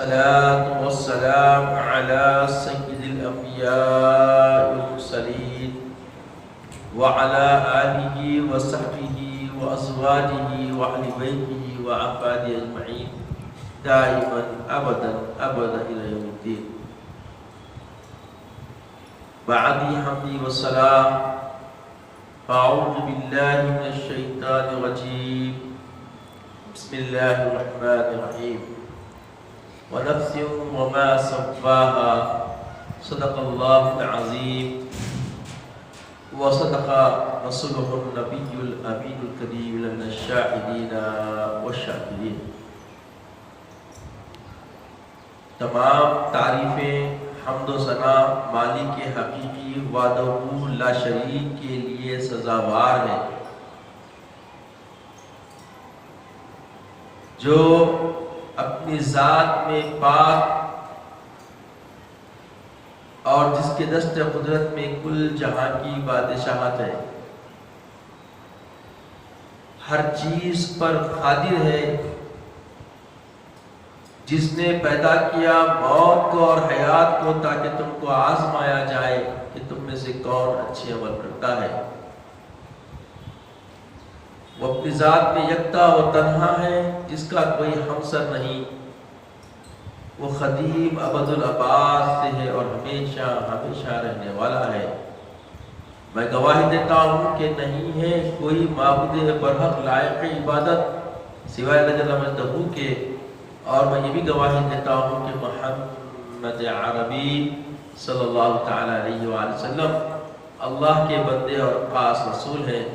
الصلاة والسلام على سيد الأنبياء والمرسلين وعلى آله وصحبه وأزواجه وأهل بيته وأحفاده أجمعين دائما أبدا إلى يوم الدين. بعدي حمدي والسلام فأعوذ بالله من الشيطان الرجيم. بسم الله الرحمن الرحيم. ونفس وما سواها صدق الله العظيم وصدق رسوله النبي الأمين الكريم من الشاهدين والشاكرين. تمام تعریفیں حمد و ثنا مالک حقیقی وحدہ لا شریک کے لیے سزاوار ہے، جو اپنی ذات میں پاک اور جس کے دست قدرت میں کل جہاں کی بادشاہت ہے، ہر چیز پر قادر ہے، جس نے پیدا کیا موت کو اور حیات کو تاکہ تم کو آزمایا جائے کہ تم میں سے کون اچھے عمل کرتا ہے۔ وہ اپنی ذات میں یکتا و تنہا ہے، جس کا کوئی ہمسر نہیں، وہ قدیم ابد الآباد سے ہے اور ہمیشہ رہنے والا ہے۔ میں گواہی دیتا ہوں کہ نہیں ہے کوئی معبود برحق لائق عبادت سوائے اللہ جل مجدہ کے، اور میں یہ بھی گواہی دیتا ہوں کہ محمد عربی صلی اللہ تعالی علیہ وآلہ وسلم اللہ کے بندے اور خاص رسول ہیں۔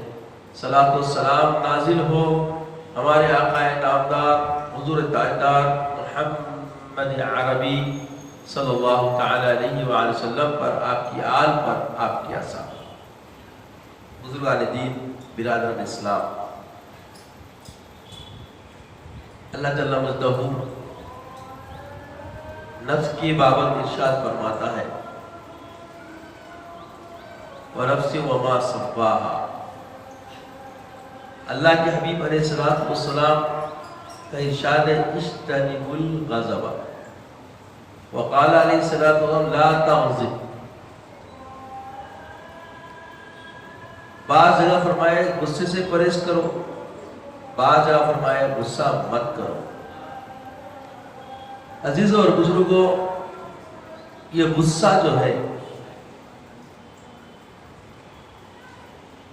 صلاۃ و سلام نازل ہو ہمارے آقا نامدار حضور تاجدار محمد عربی صلی اللہ تعالی علیہ وآلہ وسلم پر، آپ کی آل پر، آپ کی اصحاب۔ بزرگان دین، برادران اسلام، اللہ جل مجدہ نفس کی بابت ارشاد فرماتا ہے، وَنَفْسٍ وَمَا سَوَّاهَا۔ اللہ کے حبیب علیہ السلام کا ارشاد ہے، اجتنبوا الغضب، وقال علیہ السلام لا تغضب۔ بعض جگہ فرمائے غصے سے پرہیز کرو، بعض جگہ فرمائے غصہ مت کرو۔ عزیزوں اور بزرگوں، یہ غصہ جو ہے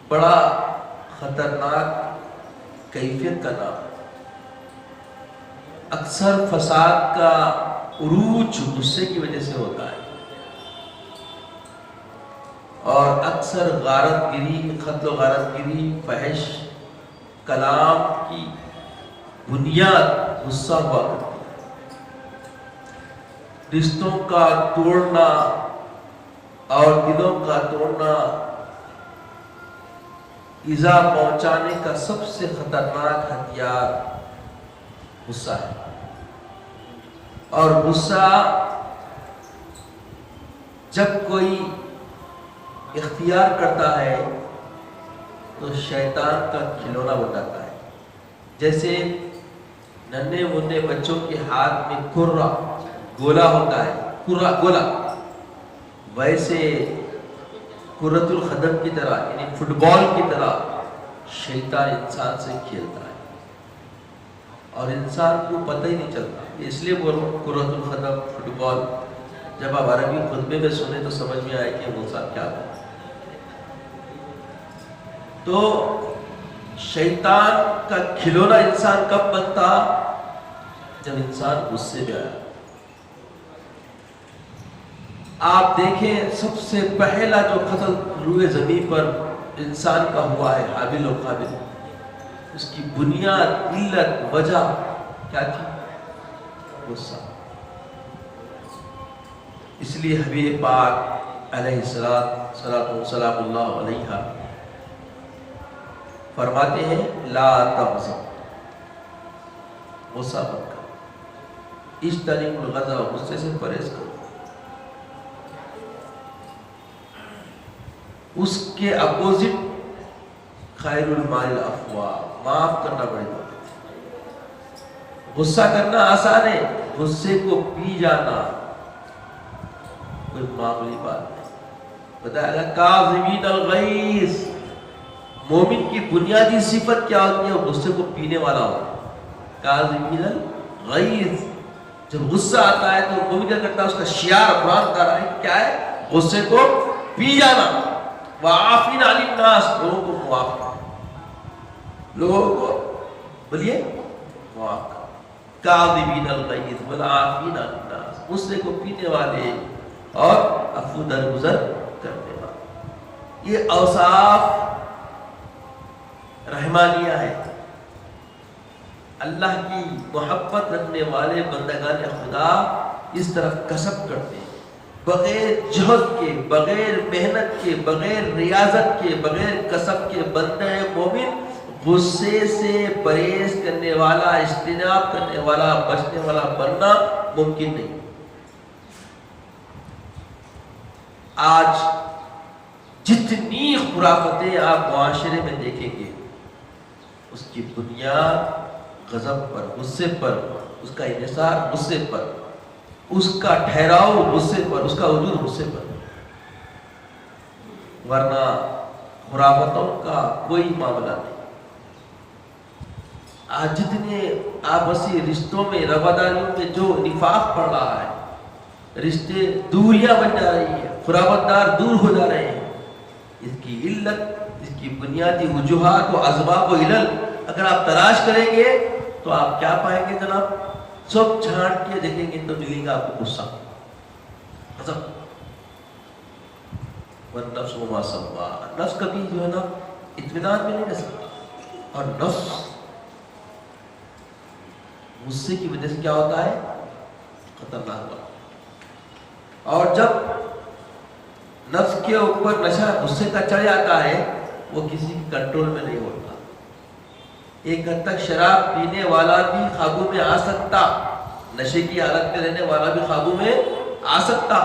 بڑا خطرناک کیفیت کا نام، اکثر فساد کا عروج غصے کی وجہ سے ہوتا ہے، اور اکثر غارت گری، قتل و غارت گری، فحش کلام کی بنیاد غصہ ہوا کرتی ہے۔ رشتوں کا توڑنا اور دلوں کا توڑنا، ایذا پہنچانے کا سب سے خطرناک ہتھیار غصہ ہے۔ اور غصہ جب کوئی اختیار کرتا ہے تو شیطان کا کھلونا بن جاتا ہے۔ جیسے ننھے منھے بچوں کے ہاتھ میں کرہ گولا ہوتا ہے، گولا، ویسے کرۃ القدم کی طرح، یعنی فٹ بال کی طرح شیطان انسان سے کھیلتا ہے، اور انسان کو پتہ ہی نہیں چلتا۔ اس لیے بول رہا ہوں کرۃ القدم، فٹ بال، جب آپ عربی خطبے میں سنیں تو سمجھ میں آئے کہ وہ ساتھ کیا ہے۔ تو شیطان کا کھلونا انسان کب بنتا؟ جب انسان غصے میں آیا۔ آپ دیکھیں سب سے پہلا جو قتل روئے زمین پر انسان کا ہوا ہے، حابیل و قابیل، اس کی بنیاد، علت، وجہ کیا تھی؟ غصہ۔ اس لیے حبیب پاک علیہ السلام اللہ علیہ فرماتے ہیں لا تغضب، غصہ مت کرو، اجتنبوا الغضب، غصے سے پرہیز کرو۔ اس کے اپوزٹ خیر المال العفو، معاف کرنا بڑی بات ہے۔ غصہ کرنا آسان ہے، غصے کو پی جانا کوئی معمولی بات نہیں. بتایا گا کاظمین الغیظ، مومن کی بنیادی صفت کیا ہوتی ہے؟ وہ غصے کو پینے والا ہوتا ہے. کاظمین الغیظ، جب غصہ آتا ہے تو مومن کیا کرتا ہے؟ اس کا شعار قرآن بتا رہا ہے کیا ہے؟ غصے کو پی جانا. وعافین عن الناس، لوگوں کو معاف کرنا، لوگوں کو بولیے معاف کرنا. کاظمین الغیظ والعافین عن الناس، غصے کو پینے والے اور عفو درگزر کرنے والے. یہ اوصاف رحمانیہ ہے. اللہ کی محبت رکھنے والے بندگان خدا اس طرح کسب کرتے ہیں، بغیر جہد کے، بغیر محنت کے، بغیر ریاضت کے، بغیر کسب کے. بندہ مومن غصے سے پرہیز کرنے والا، اجتناب کرنے والا، بچنے والا بننا ممکن نہیں. آج جتنی خرافتیں آپ معاشرے میں دیکھیں گے، اس کی بنیاد غضب پر، غصے پر، اس کا انحصار غصے پر، اس کا ٹھہراؤ غصے پر، اس کا وجود غصے پر. ورنہ خرافتوں کا کوئی معاملہ نہیں. آج جتنے آپسی رشتوں میں، رواداریوں میں جو نفاق پڑ رہا ہے، رشتے دوریاں بن جا رہی ہیں، خرافت دار دور ہو جا رہے ہیں، اس کی علت، اس کی بنیادی وجوہات و اسباب و علل اگر آپ تلاش کریں گے تو آپ کیا پائیں گے جناب؟ سب چھانٹ کے دیکھیں گے تو ملے گا آپ کو غصہ، غضب. والنفس وما سواہا، نفس کبھی جو ہے نا اطمینان میں نہیں رہ سکتا. اور نفس غصے کی وجہ سے کیا ہوتا ہے؟ خطرناک ہوتا ہے. اور جب نفس کے اوپر نشہ غصے کا چڑھ جاتا ہے، وہ کسی کی کنٹرول میں نہیں ہوتا. ایک حد تک شراب پینے والا بھی قابو میں آ سکتا، نشے کی حالت میں رہنے والا بھی قابو میں آ سکتا،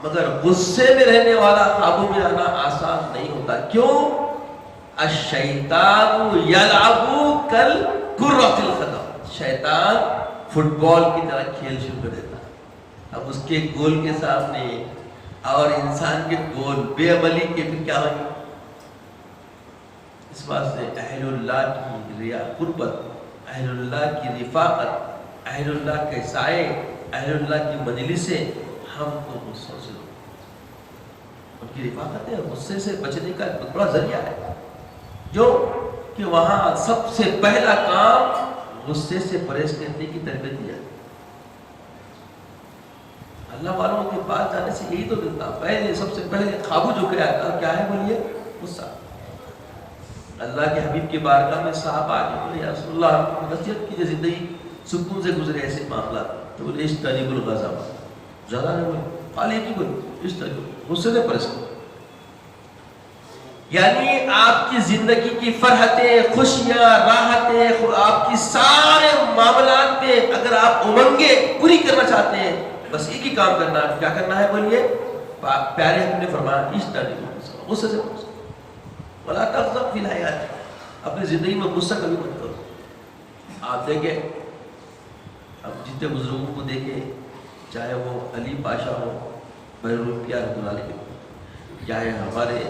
مگر غصے میں رہنے والا قابو میں آنا آسان نہیں ہوتا. کیوں؟ الشیطان یلعب کالکرۃ الخضراء، شیطان فٹ بال کی طرح کھیل شروع کر دیتا ہے. اب اس کے گول کے سامنے اور انسان کے گول بے عملی کے پھر کیا ہوگی؟ اس بات سے اہل اللہ کی ریا قربت، اہل اللہ کی رفاقت، اہل اللہ کے سائے، اہل اللہ کی مجلسیں ہم کو غصوں سے ان کی رفاقت ہے. غصے سے بچنے کا ایک بڑا ذریعہ ہے، جو کہ وہاں سب سے پہلا کام غصے سے پرہیز کرنے کی تربیت دی جاتی ہے. اللہ والوں کے پاس جانے سے یہی تو ملتا. پہلے سب سے پہلے قابو جو کیا ہے بولیے؟ غصہ. اللہ کے حبیب کی بارگاہ میں صحابہ آگے بولے یا رسول اللہ ہم کو نصیحت کیجیے، زندگی سکون سے گزرے ایسے معاملات. تو بولے اجتنبوا الغضب، زیادہ نہیں بولے، خالی کی بولے اجتنبوا، غصے سے پرہیز کرو. یعنی آپ کی زندگی کی فرحتیں، خوشیاں، راحتیں، آپ کی سارے معاملات میں اگر آپ امنگیں پوری کرنا چاہتے ہیں، بس ایک ہی کام کرنا ہے. کیا کرنا ہے بولیے؟ پیارے ہم نے فرمایا اجتنبوا، غصے سے پرہیز کرو. ولا تغضب فی الحیات، اپنی زندگی میں غصہ کبھی مت کرو. آپ دیکھیں، اب جتنے بزرگوں کو دیکھیں، چاہے وہ علی پاشا ہو، بہرالپیہ رحمۃ اللہ علیہ، چاہے ہمارے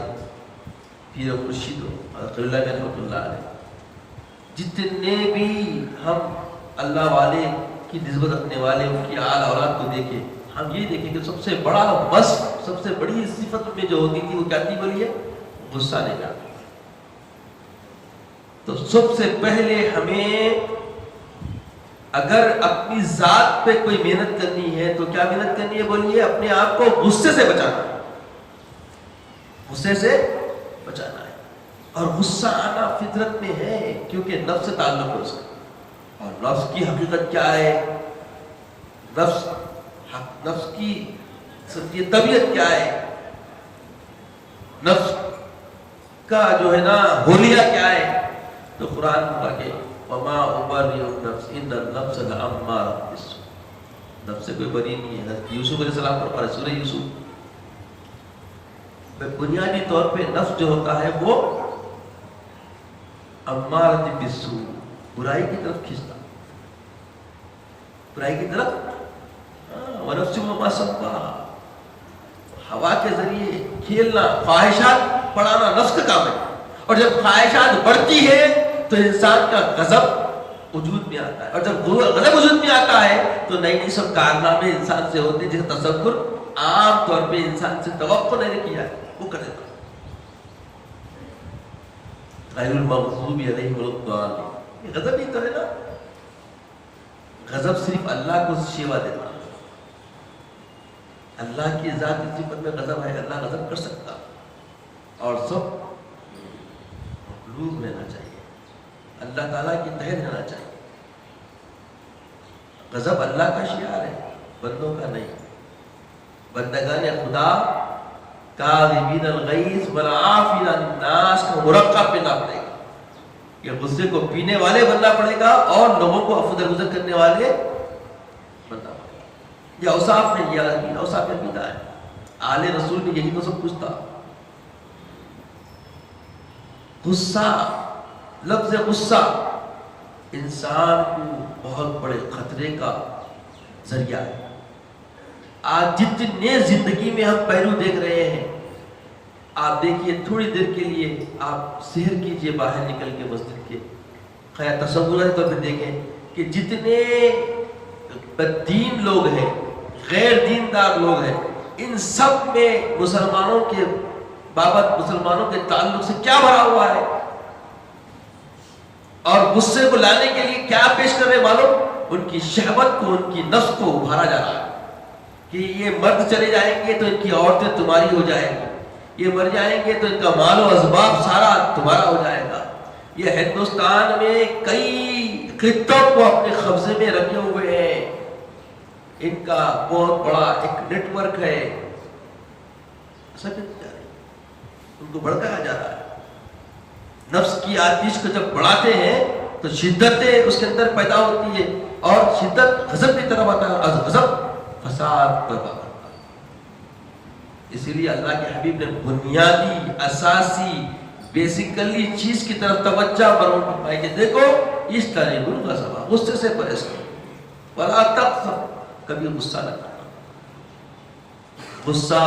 پیر مرشد ہو اللہ رحمۃ اللہ علیہ، جتنے بھی ہم اللہ والے کی نسبت رکھنے والے ان کی آل اولاد کو دیکھیں، ہم یہ دیکھیں کہ سب سے بڑا وصف، سب سے بڑی صفت میں جو ہوتی تھی وہ کیا تھی بولیے؟ غصہ نہیں جاتا. تو سب سے پہلے ہمیں اگر اپنی ذات پہ کوئی محنت کرنی ہے تو کیا محنت کرنی ہے بولیے؟ اپنے آپ کو غصے سے بچانا ہے، غصے سے بچانا ہے. اور غصہ آنا فطرت میں ہے، کیونکہ نفس سے تعلق ہے اس کا. اور نفس کی حقیقت کیا ہے؟ نفس کی طبیعت کیا ہے؟ نفس کا جو ہے نا حلیہ کیا ہے؟ تو قرآن کہ وما ابرئ النفس ان النفس لامارۃ بالسوء، نفس سے کوئی بری نہیں ہے. حضرت یوسف علیہ السلام پر سورہ یوسف میں بنیادی طور پہ نفس جو ہوتا ہے وہ امارۃ بالسوء، برائی کی طرف کھینچتا. برائی کی طرف ونفس وما سواہا، ہوا کے ذریعے کھیلنا، خواہشات بڑھانا نفس کا کام ہے، اور جب خواہشات بڑھتی ہے تو انسان کا غضب وجود میں آتا ہے، اور جب غضب وجود میں آتا ہے تو نئی نئی سب کارنامے انسان سے ہوتے ہیں جس کا تصور عام طور پہ انسان سے توقع نہیں کیا ہے وہ کر دیتا ہے۔ غیر المغضوب علیہم ولا الضالین، یہ غضب ہی تو ہے نا، غضب صرف اللہ کو شیوا دیتا ہے، اللہ کی ذاتی صفت میں غضب ہے، اللہ غضب کر سکتا، اور سب مخلوق رہنا چاہیے، اللہ تعالیٰ کے تحت رہنا چاہیے۔ غضب اللہ کا شعار ہے، بندوں کا نہیں۔ بندگان خدا کاظمین الغیظ والعافین عن الناس کا مرقب بننا پڑے گا، یہ غصے کو پینے والے بننا پڑے گا اور لوگوں کو عفو درگزر کرنے والے بننا پڑے گا۔ یہ اوصاف ہے، یہ اوصاف البدع ہے، آل رسول میں یہی تو سب کچھ تھا۔ غصہ، لفظ غصہ انسان کو بہت بڑے خطرے کا ذریعہ ہے۔ آج جتنے زندگی میں ہم پہلو دیکھ رہے ہیں، آپ دیکھیے تھوڑی دیر کے لیے آپ سحر کیجئے باہر نکل کے مسجد کے، خیر تصوراتی طور پہ دیکھیں کہ جتنے بددین لوگ ہیں، غیر دیندار لوگ ہیں، ان سب میں مسلمانوں کے بابت، مسلمانوں کے تعلق سے کیا بھرا ہوا ہے، اور غصے کو لانے کے لیے کیا پیش کر رہے معلوم؟ ان کی شہوت کو، ان کی نفس کو ابھارا جا رہا ہے کہ یہ مرد چلے جائیں گے تو ان کی عورتیں تمہاری ہو جائیں گی، یہ مر جائیں گے تو ان کا مال و اسباب سارا تمہارا ہو جائے گا۔ یہ ہندوستان میں کئی خطوں کو اپنے قبضے میں رکھے ہوئے ہیں، ان کا بہت بڑا ایک نیٹ ورک ہے، ان کو بھڑکایا جا رہا ہے۔ نفس کی آتش کو جب بڑھاتے ہیں تو شدت اس کے اندر پیدا ہوتی ہے، اور شدت غضب کی طرف آتا ہے، اور غضب فساد پیدا کرتا ہے۔ اسی لیے اللہ کے حبیب نے بنیادی، اساسی، بیسیکلی چیز کی طرف توجہ فرمائی کہ دیکھو اس طرح غصہ، غصے سے پرہیز کرو، ولا تغضب، کبھی غصہ نہ کرنا۔ غصہ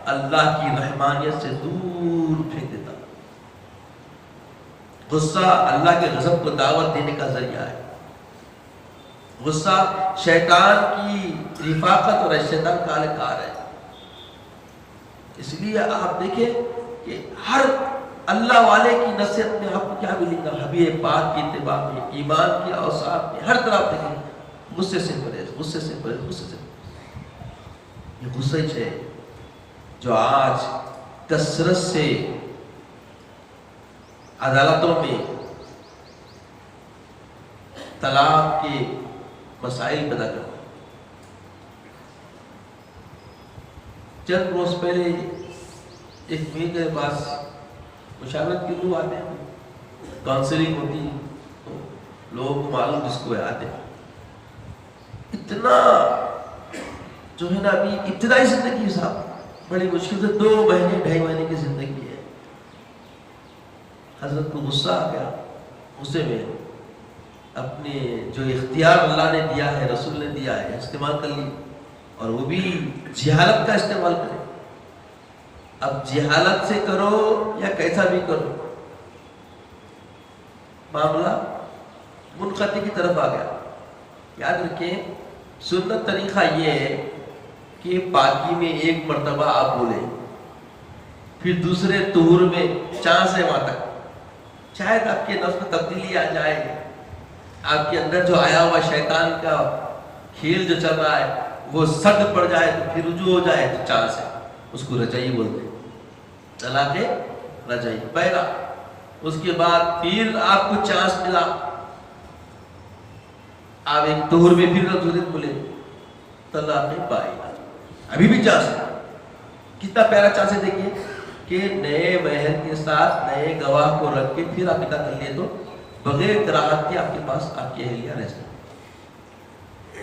اللہ کی رحمانیت سے دور پھینک دیتا، غصہ اللہ کے غضب کو دعوت دینے کا ذریعہ ہے، غصہ شیطان کی رفاقت اور شیطان کا اہلکار ہے۔ اس لیے آپ دیکھیں کہ ہر اللہ والے کی نصیحت میں آپ کو کیا ملے گا؟ حبیب پاک کی اتباع میں، ایمان کے اوصاف میں، ہر طرف دیکھیں غصے سے پرہیز، غصے سے پرہیز، غصے سے پرہیز۔ یہ غصہ ہی ہے جو آج کثرت سے عدالتوں میں طلاق کے مسائل پیدا کرتا ہے۔ چند روز پہلے ایک میرے پاس مشاورت کے لوگ آتے ہیں، کاؤنسلنگ ہوتی ہے تو لوگوں کو معلوم جس کو آتے ہیں، اتنا جو ہے نا ابھی ابتدائی زندگی صاحب بڑی مشکل سے 2 مہینے 2.5 مہینے کی زندگی ہے۔ حضرت کو غصہ آ گیا، غصے میں اپنے جو اختیار اللہ نے دیا ہے، رسول نے دیا ہے، استعمال کر لی، اور وہ بھی جہالت کا استعمال کرے۔ اب جہالت سے کرو یا کیسا بھی کرو، معاملہ منقطع کی طرف آ گیا۔ یاد رکھیں سنت طریقہ یہ ہے کہ پاکی میں 1 مرتبہ آپ بولیں، پھر دوسرے طہور میں 4 سے وہاں تک، شاید آپ کے نفس میں تبدیلی آ جائے، آپ کے اندر جو آیا ہوا شیطان کا کھیل جو چل رہا ہے وہ سد پڑ جائے تو پھر رجوع ہو جائے تو 4 سے، اس کو رجعی بولتے ہیں، طلاق رجعی پہلا۔ اس کے بعد پھر آپ کو چانس ملا، آپ ایک طہور میں پھر دوسرے بولے طلاق بائنہ، ابھی بھی چانس ہے۔ کتنا پیارا چانس ہے دیکھیے کہ نئے مہر کے ساتھ نئے گواہ کو رکھ کے پھر آپ نکاح کر لیے تو بغیر کراہت کے آپ کے پاس آپ کی اہلیہ رہ سکتی۔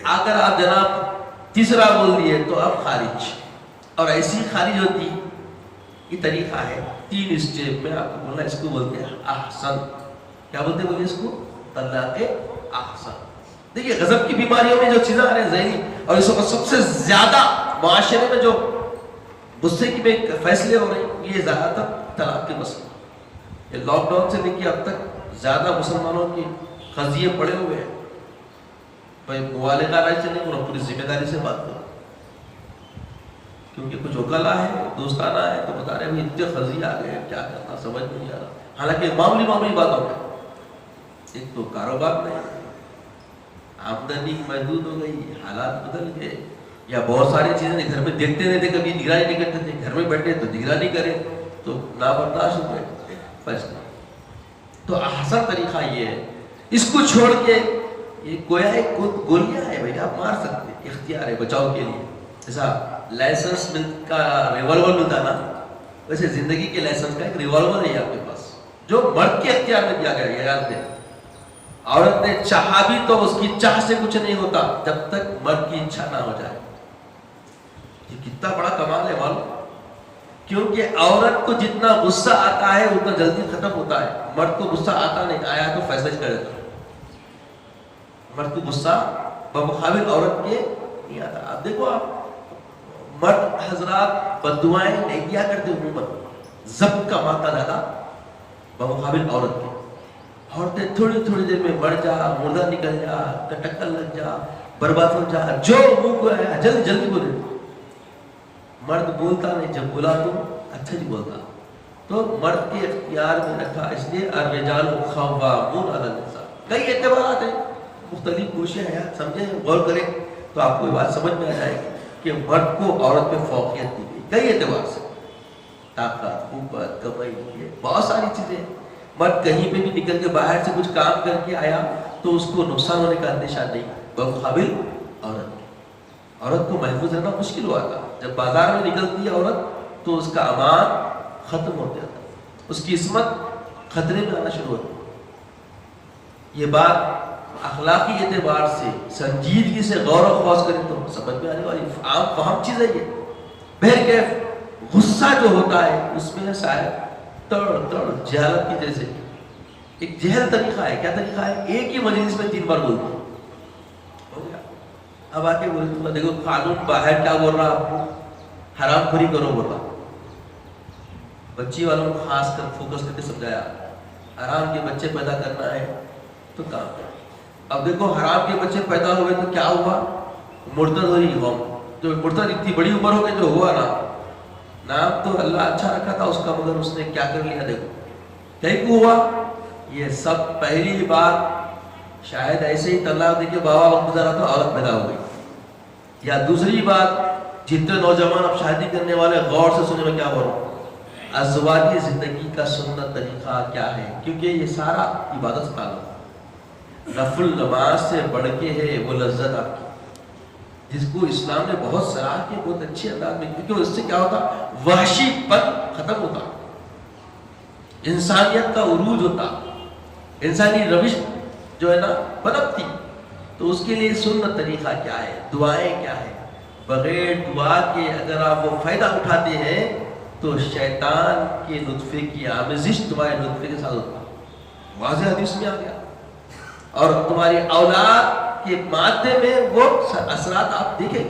اگر آپ جناب تیسرا بول دیے تو آپ خارج، اور ایسی خارج ہوتی یہ طریقہ ہے 3 اسٹیپ میں آپ کو بولنا، اس کو بولتے ہیں احسن۔ کیا بولتے ہیں؟ بولیے اس کو طلاق احسن۔ دیکھیے غضب کی بیماریوں میں جو چیزیں آ رہی ہیں ذہنی، اور اس وقت سب سے زیادہ معاشرے میں جو غصے کی میں فیصلے ہو رہے ہیں یہ زیادہ تر طلاق کے مسئلے. یہ لاک ڈاؤن سے لے کے اب تک زیادہ مسلمانوں کے قضیے پڑے ہوئے ہیں. بھائی مبالغہ رائے سے نہیں، انہوں پوری ذمہ داری سے بات کرو، کیونکہ کچھ اوکلا ہے دوستانہ ہے تو بتا رہے ہیں اتنے قضیے آ گئے کیا کرنا سمجھ نہیں آ رہا. حالانکہ معمولی باتوں میں ایک تو کاروبار میں آمدنی محدود ہو گئی، حالات بدل گئے، یا بہت ساری چیزیں گھر میں دیکھتے رہتے، کبھی نگرانی نہیں کرتے تھے، گھر میں بیٹھے تو نگرانی کرے تو نابرداشت ہو گئے فیصلہ. تو احسن طریقہ یہ ہے اس کو چھوڑ کے یہ گویا ایک گولیاں ہے بھائی آپ مار سکتے ہیں، اختیار ہے بچاؤ کے لیے. جیسا لائسنس کا ریوالور ملتا نا، ویسے زندگی کے لائسنس کا ایک ریوالور ہے آپ کے پاس جو مرد کے اختیار میں دیا گیا ہے. یاد ہے عورت نے چاہا بھی تو اس کی چاہ سے کچھ نہیں ہوتا جب تک مرد کی اچھا نہ ہو جائے. یہ کتنا بڑا کمال ہے معلوم، کیونکہ عورت کو جتنا غصہ آتا ہے اتنا جلدی ختم ہوتا ہے. مرد کو غصہ آتا نہیں، آیا تو فیصلہ کر دیتا. مرد کو غصہ بمقابل عورت کے نہیں آتا. اب دیکھو آپ مرد حضرات بد دعائیں نہیں کیا کرتے عموماً، ضبط کا ماتا زیادہ بمقابل عورت کے. عورتیں تھوڑی دیر میں مر جا، مردہ نکل جا، ٹکر لگ جا، برباد ہو جا، جو منہ کو آیا جلدی بولے. مرد بولتا نہیں، جب بولا تو اچھا جی بولتا. تو مرد کے اختیار میں رکھا، اس لیے الرجال قوامون علی النساء. کئی اعتبارات ہیں، مختلف کوششیں ہیں، سمجھیں غور کریں تو آپ کو یہ بات سمجھ میں آ جائے گی کہ مرد کو عورت پہ فوقیت دی گئی کئی اعتبار سے. طاقت، قوت، کمائی، بہت ساری چیزیں. مرد کہیں پہ بھی نکل کے باہر سے کچھ کام کر کے آیا تو اس کو نقصان ہونے کا اندیشہ نہیں، بمقابل عورت کو محفوظ رہنا مشکل ہوا تھا. جب بازار میں نکلتی ہے عورت تو اس کا امان ختم ہو جاتا ہے، اس کی عصمت خطرے میں آنا شروع ہوتی ہے. یہ بات اخلاقی اعتبار سے سنجیدگی سے غور و خوض کریں تو سمجھ میں آنے والی عام فہم چیز ہے. یہ بہرکیف غصہ جو ہوتا ہے اس میں شاید تڑ جہالت کی جیسے ایک جہل طریقہ ہے. کیا طریقہ ہے؟ ایک ہی مجلس میں 3 بار بولتے ہیں. ہو گیا. اب آ کے بولے دیکھو قانون باہر کیا بول رہا، آپ کو حرام خوری کرو بول رہا. بچی والوں کو خاص کر فوکس کر کے سمجھایا حرام کے بچے پیدا کرنا ہے تو کام کرو. اب دیکھو حرام کے بچے پیدا ہوئے تو کیا ہوا؟ مرتد ہوئی قوم. جو مرتد اتنی بڑی عمر ہو گئی جو ہوا نا، نام تو اللہ اچھا رکھا تھا اس کا مگر اس نے کیا کر لیا. دیکھو کہیں کو ہوا. یہ سب پہلی بات شاید ایسے ہی طلاق دے کے بابا وقت گزارا تو عورت پیدا ہو گئی. یا دوسری بات جتنے نوجوان اب شادی کرنے والے غور سے سنیں میں کیا بول رہا ہوں. ازواجی زندگی کا سنت طریقہ کیا ہے؟ کیونکہ یہ سارا عبادت سے تعلق ہے. نفل نماز سے بڑھ کے ہے وہ لذت آپ کی جس کو اسلام نے بہت سراہ کے بہت اچھے انداز میں، کیونکہ اس سے کیا ہوتا؟ وحشی پن ختم ہوتا، انسانیت کا عروج ہوتا، انسانی روش جو ہے نا پنپتی. تو اس کے لیے سنت طریقہ کیا ہے؟ دعائیں کیا ہے؟ بغیر دعا کے اگر آپ وہ فائدہ اٹھاتے ہیں تو شیطان کے نطفے کی آمیزش تمہارے نطفے کے ساتھ ہوتا. واضح حدیث میں آ گیا. اور تمہاری اولاد کے مادے میں وہ اثرات آپ دیکھیں.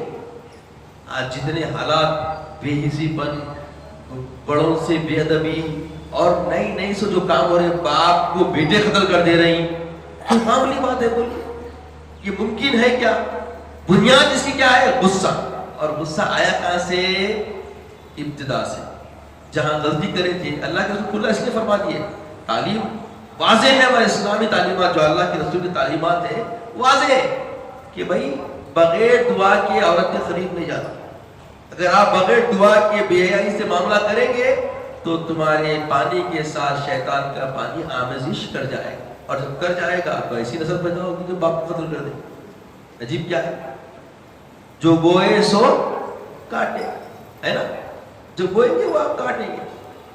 آج جتنے حالات بے حسی پن، بڑوں سے بے ادبی اور نئی سے جو کام ہو رہے ہیں، باپ کو بیٹے قتل کر دے رہی، تو معمولی بات ہے. بولیے یہ ممکن ہے کیا؟ بنیاد اس کی کیا ہے؟ غصہ. اور غصہ آیا کہاں سے؟ ابتدا سے. جہاں غلطی کرے تھے اللہ کے رسول اللہ اس نے فرما دیے. تعلیم واضح ہے، وہ اسلامی تعلیمات جو اللہ کے رسول کی تعلیمات ہے واضح ہے کہ بھائی بغیر دعا کے عورت کے قریب نہیں جاتا. اگر آپ بغیر دعا کے بے حیائی سے معاملہ کریں گے تو تمہارے پانی کے ساتھ شیطان کا پانی آمیزش کر جائے گا. اور جب کر جائے گا تو ایسی نسل پیدا ہوگی جو باپ کو قتل کر دے. عجیب کیا ہے؟ جو بوئے سو کاٹے، ہے نا؟ جو بوئیں گے وہ آپ کاٹیں گے.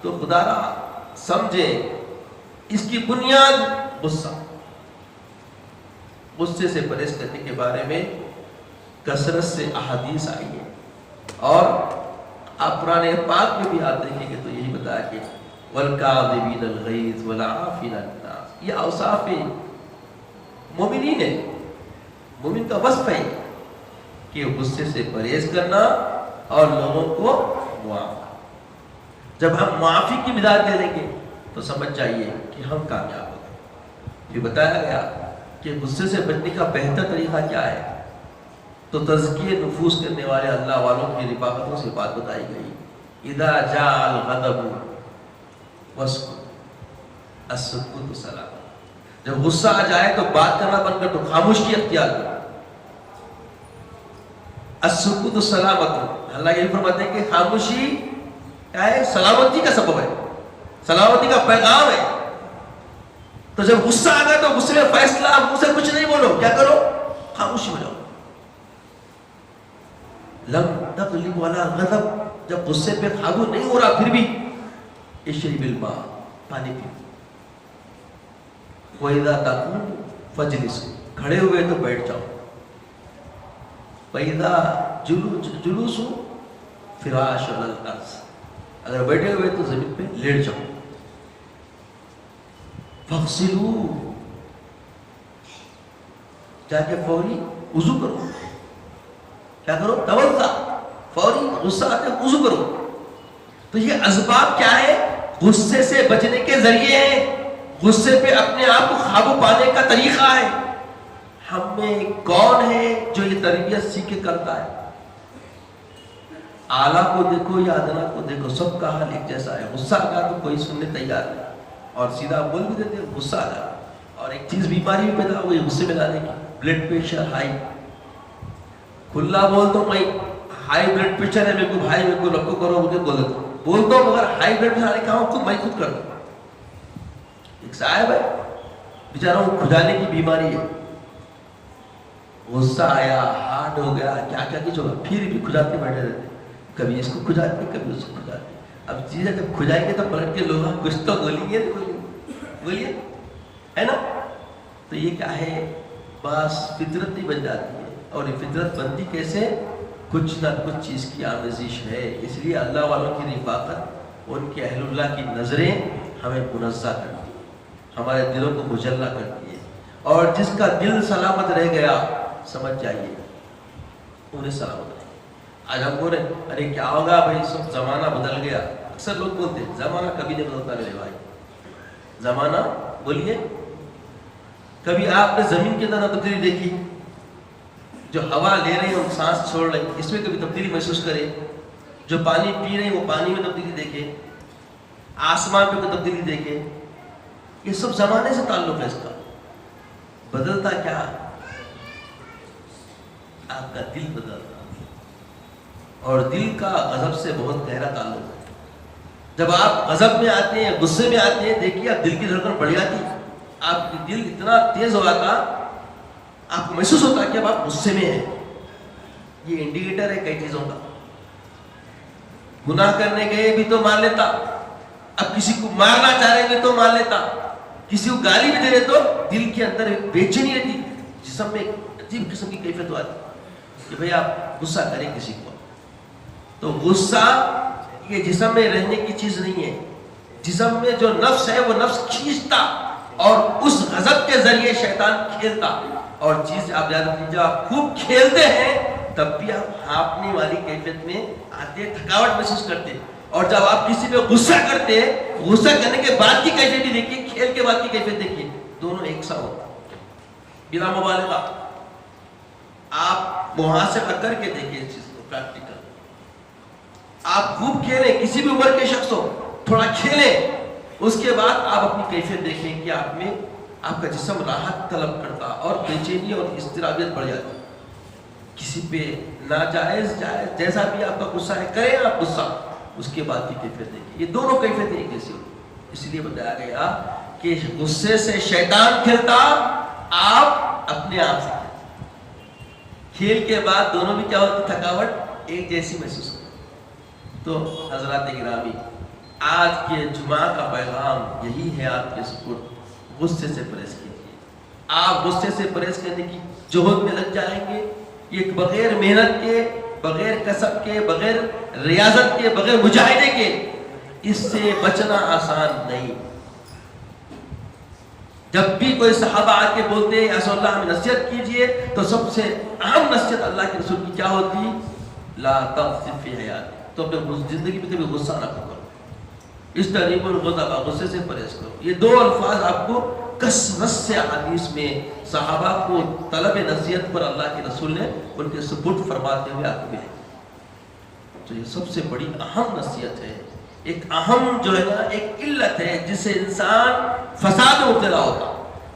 تو خدا را سمجھے اس کی بنیاد غصہ. غصے سے پرہیز کرنے کے بارے میں کثرت سے احادیث آئی ہے. اور آپ قرآن پاک میں بھی آپ دیکھیں گے تو یہی بتایا کہ وَالْكَاظِمِينَ الْغَيْظَ وَالْعَافِينَ عَنِ النَّاسِ. یہ اوصاف مومنین ہیں. مومن کا وصف ہے کہ غصے سے پرہیز کرنا اور لوگوں کو معاف کرنا۔ جب ہم معافی کی مزاج دے دیں گے تو سمجھ جائیے کہ ہم کامیاب ہو گئے۔ یہ بتایا گیا کہ غصے سے بچنے کا بہتر طریقہ کیا ہے، تو تزکیہ نفوس کرنے والے اللہ والوں کی رفاقتوں سے بات بتائی گئی۔ اذا جاء الغضب واسکت السکوت سلام۔ جب غصہ آ جائے تو بات کرنا بند کر دو، خاموشی اختیار کرو۔ السکوت سلامت، اللہ یہ فرماتے ہیں کہ خاموشی کیا ہے؟ سلامتی کا سبب ہے، سلامتی کا پیغام ہے۔ تو جب غصہ آ گیا تو غصے میں فیصلہ، آپ مجھ سے کچھ نہیں بولو، کیا کرو؟ خاموشی میں جاؤ۔ لم تغلب ولا غضب، جب غصے پہ قابو نہیں ہو رہا پھر بھی اشرب الماء، پانی پیو۔ وَإِذَا تَقُومُ فَاجْلِسُوا، کھڑے ہوئے تو بیٹھ جاؤ۔ وَإِذَا جُلُوسُوا فِرَاشٌ عَلَى الْأَرْضِ، اگر بیٹھے ہوئے تو زمین پہ لیٹ جاؤ۔ فَاغْسِلُوا، جا کے فوری وضو کرو۔ کیا کرو؟ توضع، فوری غصہ آتے وضو کرو۔ تو یہ اسباب کیا ہے؟ غصے سے بچنے کے ذریعے ہیں، غصے پہ اپنے آپ کو قابو پانے کا طریقہ ہے۔ ہم میں کون ہے جو یہ تربیت سیکھ کے کرتا ہے؟ اعلیٰ کو دیکھو یا ادنا کو دیکھو، سب کا حال ایک جیسا ہے۔ غصہ آ گیا تو کوئی سننے تیار نہیں، اور سیدھا بول بھی دیتے ہیں غصہ آ گیا۔ اور ایک چیز بیماری بھی پیدا ہوئی غصے میں لانے کی، بلڈ پریشر ہائی۔ کھلا بولتا ہوں میں ہائی بلڈ پریشر ہے، میرے کو بھائی میرے کو رکھو کرو مجھے بول دیتا ہوں، بولتا ہوں مگر ہائی بلڈ پریشر آنے کا ہوں میں خود کرتا ہوں۔ ایک صاحب ہے بیچارہ وہ کھجانے کی بیماری ہے، غصہ آیا ہارڈ ہو گیا کیا کیا کچھ ہوگا، پھر بھی کھجاتے بیٹھے رہتے، کبھی اس کو کھجاتے کبھی اس کو کھجاتے۔ اب چیزیں جب کھجائیں گے تو پلٹ کے لوگ کچھ تو بولیں گے، بولیے ہے نا۔ تو یہ کیا ہے، بس فطرت ہی بن جاتی ہے، اور یہ فطرت بنتی کیسے؟ کچھ نہ کچھ چیز کی آمیزش ہے۔ اس لیے اللہ والوں کی رفاقت، ان کے اہل اللہ کی نظریں ہمیں منزہ کرتی ہے، ہمارے دلوں کو مجلہ کرتی ہے، اور جس کا دل سلامت رہ گیا سمجھ جائیے انہیں سلامت رہے۔ آج ہم بول رہے ہیں ارے کیا ہوگا بھائی، سب زمانہ بدل گیا۔ اکثر لوگ بولتے ہیں زمانہ کبھی نہیں بدلتا میرے بھائی، زمانہ بولیے کبھی آپ نے زمین کے اندر تبدیلی دیکھی؟ جو ہوا لے رہے ہیں ہم سانس چھوڑ رہے ہیں، اس میں کبھی تبدیلی محسوس کرے؟ جو پانی پی رہے ہیں وہ پانی میں تبدیلی دیکھے، آسمان پہ کوئی تبدیلی دیکھے؟ یہ سب زمانے سے تعلق ہے اس کا۔ بدلتا کیا؟ آپ کا دل بدلتا، اور دل کا غضب سے بہت گہرا تعلق ہے۔ جب آپ غضب میں آتے ہیں، غصے میں آتے ہیں، دیکھیے آپ دل کی دھڑکن بڑھ جاتی، آپ کی دل اتنا تیز ہو جاتا، آپ کو محسوس ہوتا کہ اب آپ غصے میں ہیں۔ یہ انڈیکیٹر ہے کئی چیزوں کا۔ گناہ کرنے گئے بھی تو مان لیتا، اب کسی کو مارنا چاہ رہے بھی تو مان لیتا، کسی کو گالی بھی دے رہے تو دل کے اندر بے چینی رہتی، جسم میں عجیب قسم کی کیفیت آتی کہ بھئی آپ غصہ کریں کسی کو۔ تو غصہ یہ جسم میں رہنے کی چیز نہیں ہے، جسم میں جو نفس ہے وہ نفس کھینچتا، اور اس غضب کے ذریعے شیطان کھیلتا۔ اور چیز آپ یاد رکھیے، جب آپ خوب کھیلتے ہیں تب بھی آپ ہانپنے والی کیفیت میں آتے، تھکاوٹ محسوس کرتے، اور جب آپ کسی پہ غصہ کرتے ہیں، غصہ کرنے کے بعد کی کیفیت بھی دیکھیے، کھیل کے بعد کی کیفیت دیکھیے، دونوں ایک سا ہوتا بلا مبالغہ۔ آپ محاسبہ کر کے دیکھیے اس چیز کو، پریکٹیکل۔ آپ خوب کھیلیں، کسی بھی عمر کے شخص ہو، تھوڑا کھیلیں، اس کے بعد آپ اپنی کیفیت دیکھیں کہ آپ میں آپ کا جسم راحت طلب کرتا، اور بے چینی اور اضطرابیت بڑھ جاتی۔ کسی پہ ناجائز جائز جیسا بھی آپ کا غصہ ہے، کریں آپ غصہ، اس کے بعد کی کیفیت دیکھیں، یہ دونوں کیفیتیں ایک جیسی ہوتی۔ اس لیے بتایا گیا کہ غصے سے شیطان کھیلتا، آپ اپنے آپ سے کھیل کے بعد دونوں بھی کیا ہوتی، تھکاوٹ ایک جیسی محسوس ہوتی۔ تو حضرات گرامی، آج کے جمعہ کا پیغام یہی ہے آپ کے سپرد، غصے سے پرہیز کیجیے۔ آپ غصے سے پرہیز کرنے کی جہد میں لگ جائیں گے، یہ بغیر محنت کے، بغیر کسب کے، بغیر ریاضت کے، بغیر مجاہدے کے، اس سے بچنا آسان نہیں۔ جب بھی کوئی صحابہ آ کے بولتے یا رسول اللہ ہمیں نصیحت کیجئے تو سب سے اہم نصیحت اللہ کے رسول کی کیا ہوتی؟ لا تغضب فی حیاتک، تو اپنے زندگی میں کبھی غصہ نہ کرو، اجتنبوا الغضب، غصے سے پرہیز کرو۔ یہ دو الفاظ آپ کو کثرت سے حدیث میں صحابہ کو طلب نصیحت پر اللہ کے رسول نے ان کے سپرد فرماتے ہوئے آپ کو ہے۔ تو یہ سب سے بڑی اہم نصیحت ہے، ایک اہم جو ہے نا ایک علت ہے جس سے انسان فساد میں مبتلا ہوتا۔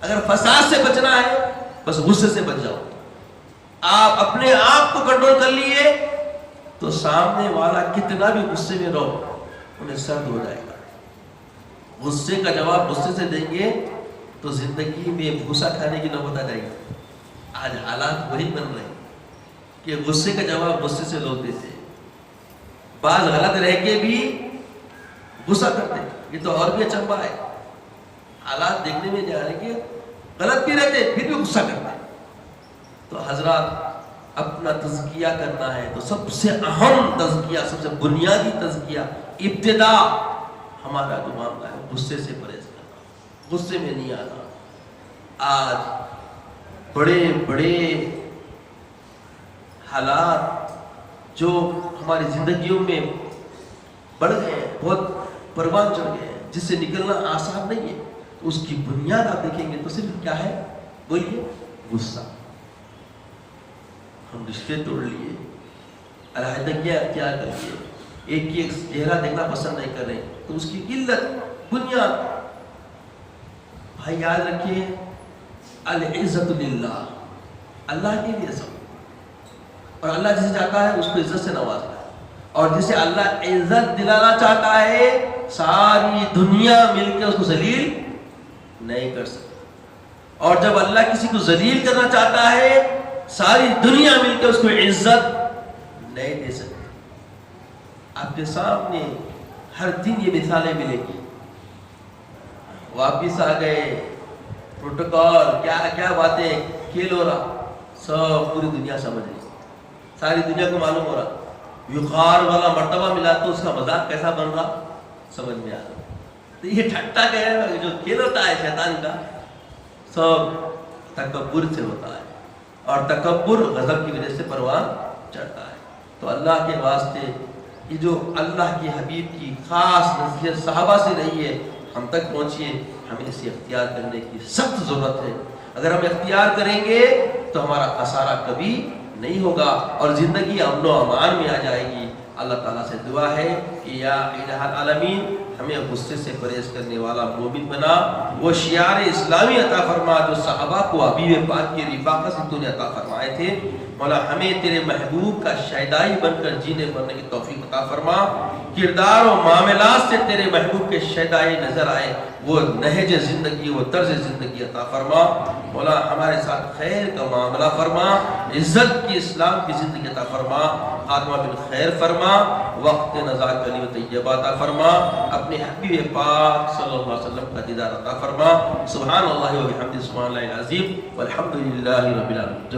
اگر فساد سے بچنا ہے بس غصے سے بچ جاؤ، آپ اپنے آپ کو کنٹرول کر لیے تو سامنے والا کتنا بھی غصے میں رہو انہیں سرد ہو جائے گا۔ غصے کا جواب غصے سے دیں گے تو زندگی میں بھوسا کھانے کی نوبت آ جائے گی۔ آج حالات وہی بن رہے ہیں کہ غصے کا جواب غصے سے لوگ دیتے ہیں، بعض غلط رہ کے بھی غصہ کرتے ہیں، یہ تو اور بھی اچنبھا ہے۔ حالات دیکھنے میں جا رہے کہ غلط بھی رہتے پھر بھی غصہ کرتے ہیں۔ تو حضرات اپنا تزکیہ کرنا ہے تو سب سے اہم تزکیہ، سب سے بنیادی تزکیہ، ابتدا ہمارا جو معاملہ ہے غصے سے پرہیز کرنا، غصے میں نہیں آنا۔ آج بڑے بڑے حالات جو ہماری زندگیوں میں بڑھ گئے ہیں، بہت پروان چڑھ گئے ہیں، جس سے نکلنا آسان نہیں ہے، تو اس کی بنیاد آپ دیکھیں گے تو صرف کیا ہے؟ بولیے، غصہ۔ ہم رشتے توڑ لیے، علیحدگیاں اختیار کر لیے، ایک ہی ایک چہرہ دیکھنا پسند نہیں کر رہے، تو اس کی علت بنیاد بھائی یاد رکھیے، العزت للہ، اللہ کے لیے سب، اور اللہ جسے چاہتا ہے اس کو عزت سے نوازتا ہے، اور جسے اللہ عزت دلانا چاہتا ہے ساری دنیا مل کے اس کو ذلیل نہیں کر سکتی، اور جب اللہ کسی کو ذلیل کرنا چاہتا ہے ساری دنیا مل کے اس کو عزت نہیں دے سکتی۔ آپ کے سامنے ہر دن یہ مثالیں ملیں گی، واپس آ گئے، پروٹوکول کیا کیا باتیں کھیل ہو رہا، سب پوری دنیا سمجھ رہی، ساری دنیا کو معلوم ہو رہا، وقار والا مرتبہ ملا تو اس کا مذاق کیسا بن رہا سمجھ میں آ رہا۔ تو یہ ٹھٹا جو کھیل ہوتا ہے شیطان کا، سب تکبر سے ہوتا ہے، اور تکبر غضب کی وجہ سے پروان چڑھتا ہے۔ تو اللہ کے واسطے یہ جو اللہ کے حبیب کی خاص نصیحت صحابہ سے رہی ہے، ہم تک پہنچیے، ہمیں اسے اختیار کرنے کی سخت ضرورت ہے۔ اگر ہم اختیار کریں گے تو ہمارا خسارہ کبھی نہیں ہوگا اور زندگی امن و امان میں آ جائے گی۔ اللہ تعالیٰ سے دعا ہے کہ یا الہ العالمین ہمیں غصے سے پرہیز کرنے والا مومن بنا، وہ شعار اسلامی عطا فرما جو صحابہ کو حبیب پاک کی رفاقت سے تو نے عطا فرمائے تھے۔ مولا ہمیں تیرے محبوب کا شیدائی بن کر جینے مرنے کی توفیق عطا فرما، کردار و معاملات سے تیرے محبوب کے شیدائی نظر آئے، وہ نہج زندگی، وہ طرز زندگی عطا فرما۔ مولا ہمارے ساتھ خیر کا معاملہ فرما، عزت کی اسلام کی زندگی عطا فرما، خاتمہ بالخیر فرما، وقت نزا کلمہ طیبہ عطا فرما، اپنے حبیب پاک صلی اللہ علیہ وسلم کا دیدار عطا فرما۔ سبحان اللہ و بحمدہ، سبحان اللہ العظیم، والحمد للہ رب العالمین۔